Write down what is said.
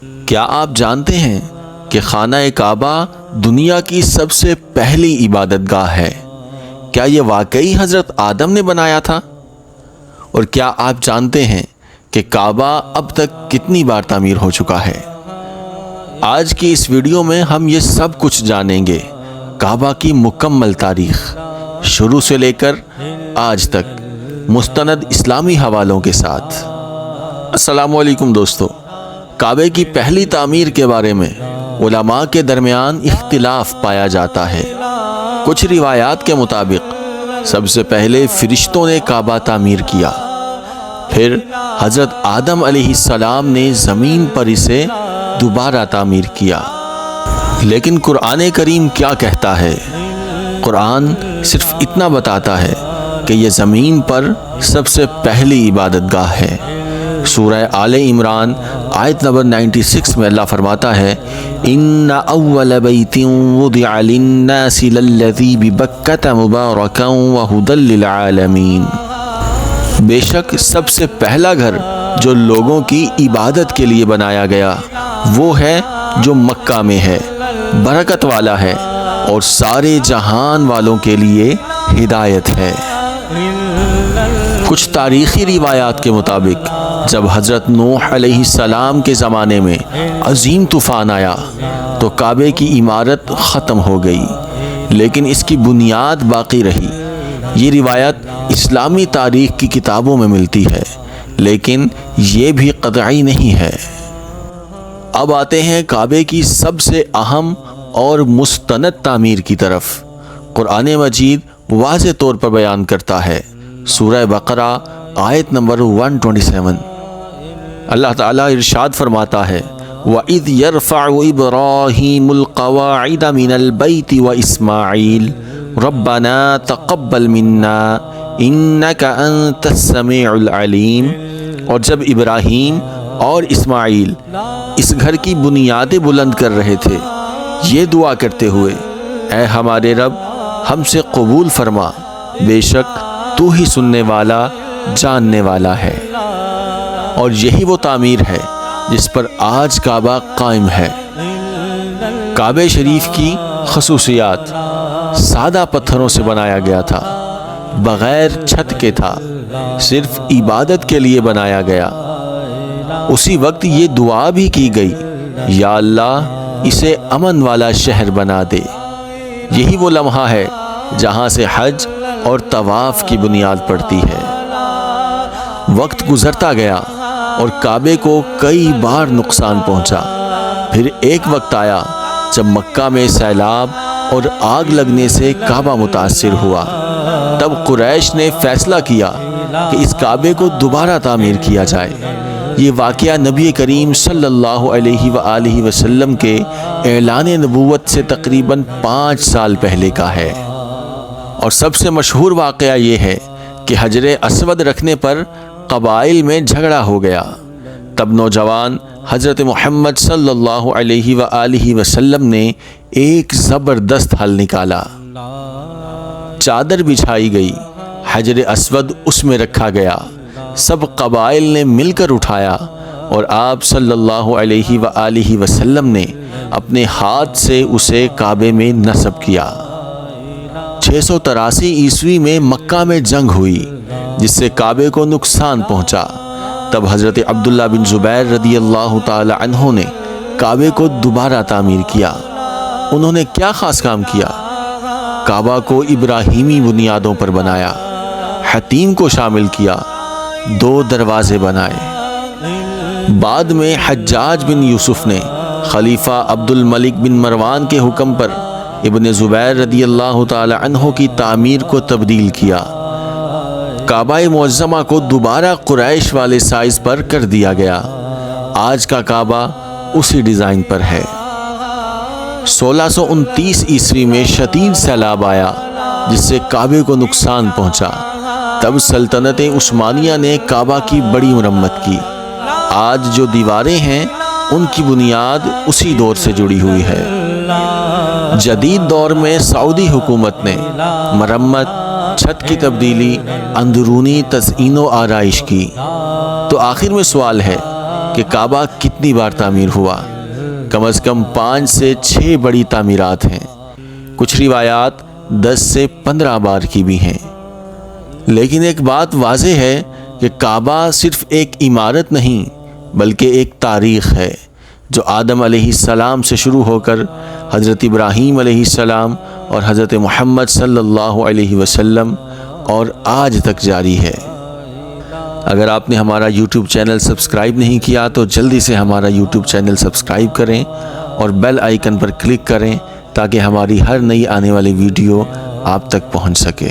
کیا آپ جانتے ہیں کہ خانہ کعبہ دنیا کی سب سے پہلی عبادت گاہ ہے؟ کیا یہ واقعی حضرت آدم نے بنایا تھا؟ اور کیا آپ جانتے ہیں کہ کعبہ اب تک کتنی بار تعمیر ہو چکا ہے؟ آج کی اس ویڈیو میں ہم یہ سب کچھ جانیں گے، کعبہ کی مکمل تاریخ شروع سے لے کر آج تک مستند اسلامی حوالوں کے ساتھ۔ السلام علیکم دوستو، کعبے کی پہلی تعمیر کے بارے میں علماء کے درمیان اختلاف پایا جاتا ہے۔ کچھ روایات کے مطابق سب سے پہلے فرشتوں نے کعبہ تعمیر کیا، پھر حضرت آدم علیہ السلام نے زمین پر اسے دوبارہ تعمیر کیا۔ لیکن قرآن کریم کیا کہتا ہے؟ قرآن صرف اتنا بتاتا ہے کہ یہ زمین پر سب سے پہلی عبادت گاہ ہے۔ سورہ آل عمران آیت نمبر 96 میں اللہ فرماتا ہے، ان اول بیت وضع للناس للذی ببکۃ مبارکا وہدی للعالمین، بے شک سب سے پہلا گھر جو لوگوں کی عبادت کے لیے بنایا گیا وہ ہے جو مکہ میں ہے، برکت والا ہے اور سارے جہان والوں کے لیے ہدایت ہے۔ کچھ تاریخی روایات کے مطابق جب حضرت نوح علیہ السلام کے زمانے میں عظیم طوفان آیا تو کعبے کی عمارت ختم ہو گئی، لیکن اس کی بنیاد باقی رہی۔ یہ روایت اسلامی تاریخ کی کتابوں میں ملتی ہے، لیکن یہ بھی قطعی نہیں ہے۔ اب آتے ہیں کعبے کی سب سے اہم اور مستند تعمیر کی طرف۔ قرآن مجید واضح طور پر بیان کرتا ہے، سورہ بقرہ آیت نمبر 127، اللہ تعالیٰ ارشاد فرماتا ہے، وَإِذْ يَرْفَعُ إِبْرَاهِيمُ الْقَوَاعِدَ مِنَ الْبَيْتِ وَإِسْمَاعِيلُ رَبَّنَا تَقَبَّلْ مِنَّا إِنَّكَ أَنْتَ السَّمِيعُ الْعَلِيمُ، اور جب ابراہیم اور اسماعیل اس گھر کی بنیادیں بلند کر رہے تھے، یہ دعا کرتے ہوئے، اے ہمارے رب ہم سے قبول فرما، بے شک تو ہی سننے والا جاننے والا ہے۔ اور یہی وہ تعمیر ہے جس پر آج کعبہ قائم ہے۔ کعبہ شریف کی خصوصیات: سادہ پتھروں سے بنایا گیا تھا، بغیر چھت کے تھا، صرف عبادت کے لیے بنایا گیا۔ اسی وقت یہ دعا بھی کی گئی، یا اللہ اسے امن والا شہر بنا دے۔ یہی وہ لمحہ ہے جہاں سے حج اور طواف کی بنیاد پڑتی ہے۔ وقت گزرتا گیا اور کعبے کو کئی بار نقصان پہنچا۔ پھر ایک وقت آیا جب مکہ میں سیلاب اور آگ لگنے سے کعبہ متاثر ہوا۔ تب قریش نے فیصلہ کیا کہ اس کعبے کو دوبارہ تعمیر کیا جائے۔ یہ واقعہ نبی کریم صلی اللہ علیہ وآلہ وسلم کے اعلان نبوت سے تقریباً 5 سال پہلے کا ہے۔ اور سب سے مشہور واقعہ یہ ہے کہ حجر اسود رکھنے پر قبائل میں جھگڑا ہو گیا۔ تب نوجوان حضرت محمد صلی اللہ علیہ وآلہ وسلم نے ایک زبردست حل نکالا۔ چادر بچھائی گئی، حجر اسود اس میں رکھا گیا، سب قبائل نے مل کر اٹھایا اور آپ صلی اللہ علیہ وآلہ وسلم نے اپنے ہاتھ سے اسے کعبے میں نصب کیا۔ 683 عیسوی میں مکہ میں جنگ ہوئی جس سے کعبے کو نقصان پہنچا۔ تب حضرت عبداللہ بن زبیر رضی اللہ تعالی عنہ نے کعبے کو دوبارہ تعمیر کیا۔ انہوں نے کیا خاص کام کیا؟ کعبہ کو ابراہیمی بنیادوں پر بنایا، حتیم کو شامل کیا، 2 دروازے بنائے۔ بعد میں حجاج بن یوسف نے خلیفہ عبد الملک بن مروان کے حکم پر ابن زبیر رضی اللہ تعالی عنہ کی تعمیر کو تبدیل کیا۔ کعبہ معظمہ کو دوبارہ قریش والے سائز پر کر دیا گیا۔ آج کا کعبہ اسی ڈیزائن پر ہے۔ 1629 عیسوی میں شدید سیلاب آیا جس سے کعبے کو نقصان پہنچا۔ تب سلطنت عثمانیہ نے کعبہ کی بڑی مرمت کی۔ آج جو دیواریں ہیں ان کی بنیاد اسی دور سے جڑی ہوئی ہے۔ جدید دور میں سعودی حکومت نے مرمت، چھت کی تبدیلی، اندرونی تزئین و آرائش کی۔ تو آخر میں سوال ہے کہ کعبہ کتنی بار تعمیر ہوا۔ کم از کم 5 سے 6 بڑی تعمیرات ہیں، کچھ روایات 10 سے 15 بار کی بھی ہیں۔ لیکن ایک بات واضح ہے کہ کعبہ صرف ایک عمارت نہیں بلکہ ایک تاریخ ہے جو آدم علیہ السلام سے شروع ہو کر حضرت ابراہیم علیہ السلام اور حضرت محمد صلی اللہ علیہ وسلم اور آج تک جاری ہے۔ اگر آپ نے ہمارا یوٹیوب چینل سبسکرائب نہیں کیا تو جلدی سے ہمارا یوٹیوب چینل سبسکرائب کریں اور بیل آئیکن پر کلک کریں تاکہ ہماری ہر نئی آنے والی ویڈیو آپ تک پہنچ سکے۔